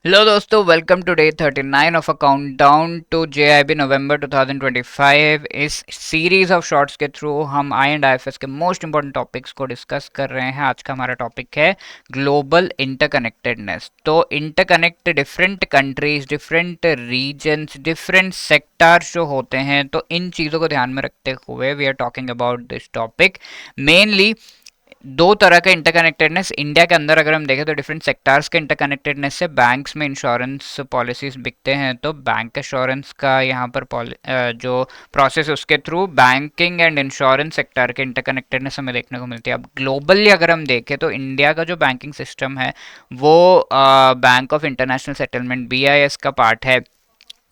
Hello दोस्तों, welcome to day 39 of a countdown to JAIIB November 2025। इस series of shorts के through हम I and IFS के मोस्ट इंपॉर्टेंट टॉपिक्स को डिस्कस कर रहे हैं। आज का हमारा टॉपिक है ग्लोबल इंटरकनेक्टेडनेस। तो interconnect different countries, different regions, different sectors जो होते हैं, तो इन चीज़ों को ध्यान में रखते हुए we are talking about this topic. Mainly दो तरह का इंटरकनेक्टेडनेस इंडिया के अंदर अगर हम देखें तो डिफरेंट सेक्टर्स के इंटरकनेक्टेडनेस से बैंक्स में इंश्योरेंस पॉलिसीज बिकते हैं, तो बैंक एश्योरेंस का यहाँ पर जो प्रोसेस है उसके through banking and insurance sector के इंटरकनेक्टेडनेस हमें देखने को मिलती है। अब ग्लोबली अगर हम देखें तो इंडिया का जो बैंकिंग सिस्टम है वो bank of international settlement (BIS) का पार्ट है।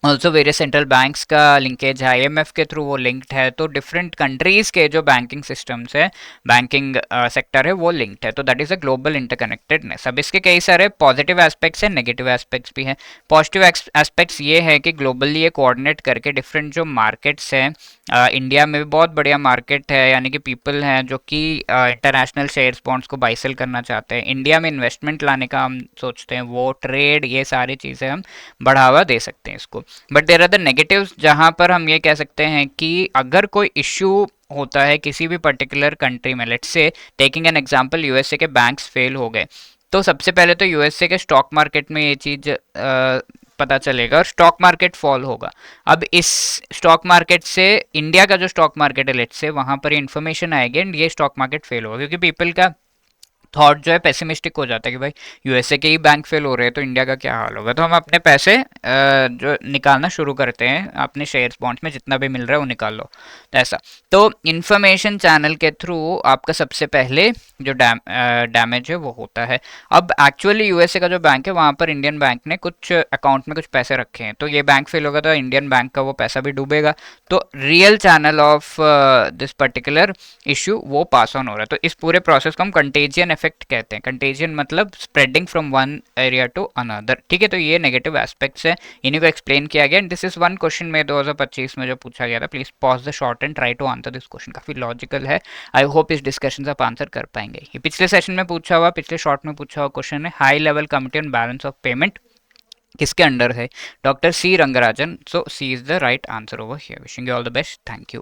ऑल्सो वेरियस सेंट्रल बैंक्स का लिंकेज है, IMF के थ्रू वो लिंक्ड है। तो डिफरेंट कंट्रीज के जो बैंकिंग सिस्टम्स है, बैंकिंग सेक्टर है, वो लिंक्ड है। तो that is a global interconnectedness. अब इसके कई सारे पॉजिटिव एस्पेक्ट्स हैं, नेगेटिव एस्पेक्ट्स भी हैं। पॉजिटिव एस्पेक्ट्स ये है कि ग्लोबली ये कोऑर्डिनेट करके डिफरेंट जो मार्केट्स हैं, इंडिया में भी बहुत बढ़िया मार्केट है, यानी कि पीपल हैं जो कि इंटरनेशनल शेयर्स बॉन्ड्स को बाई सेल करना चाहते हैं, इंडिया में इन्वेस्टमेंट लाने का हम सोचते हैं, वो ट्रेड, ये सारी चीज़ें हम बढ़ावा दे सकते हैं इसको। But there are the negatives, जहां पर हम ये कह सकते हैं कि अगर कोई इश्यू होता है किसी भी पर्टिकुलर कंट्री में, let's say taking an example, USA के बैंक्स फेल हो गए, तो सबसे पहले तो यूएसए के स्टॉक मार्केट में ये चीज पता चलेगा और स्टॉक मार्केट फॉल होगा। अब इस स्टॉक मार्केट से इंडिया का जो स्टॉक मार्केट है, लेट्स से, वहां पर ये इन्फॉर्मेशन आएगी एंड ये स्टॉक मार्केट फेल होगा, क्योंकि पीपल का थॉट जो है पेसिमिस्टिक हो जाता है कि भाई यूएसए के ही बैंक फेल हो रहे हैं तो इंडिया का क्या हाल होगा। तो हम अपने पैसे जो निकालना शुरू करते हैं, अपने शेयर्स बॉन्ड्स में जितना भी मिल रहा है वो निकाल लो, तो ऐसा। तो इंफॉर्मेशन चैनल के थ्रू आपका सबसे पहले जो डैमेज है वो होता है। अब एक्चुअली यूएसए का जो बैंक है वहाँ पर इंडियन बैंक ने कुछ अकाउंट में कुछ पैसे रखे हैं, तो ये बैंक फेल होगा तो इंडियन बैंक का वो पैसा भी डूबेगा। तो real channel of this particular issue वो पास ऑन हो रहा है। तो इस पूरे प्रोसेस को हम कंटेजियन इफेक्ट कहते हैं। कंटेजियन मतलब spreading from one area to another, ठीक है। तो ये नेगेटिव एस्पेक्ट्स है, इन्हीं को एक्सप्लेन किया गया। दिस इज वन क्वेश्चन में 2025 में जो पूछा गया था। Please pause the short and try to answer this question, काफी लॉजिकल है। आई होप इस डिस्कशन आप आंसर कर पाएंगे। ये पिछले सेशन में पूछा हुआ, पिछले शॉर्ट में पूछा हुआ क्वेश्चन है, high level committee on balance of payment किसके अंडर है? Doctor C Rangarajan. So C is the right answer over here. Wishing you all the best. Thank you.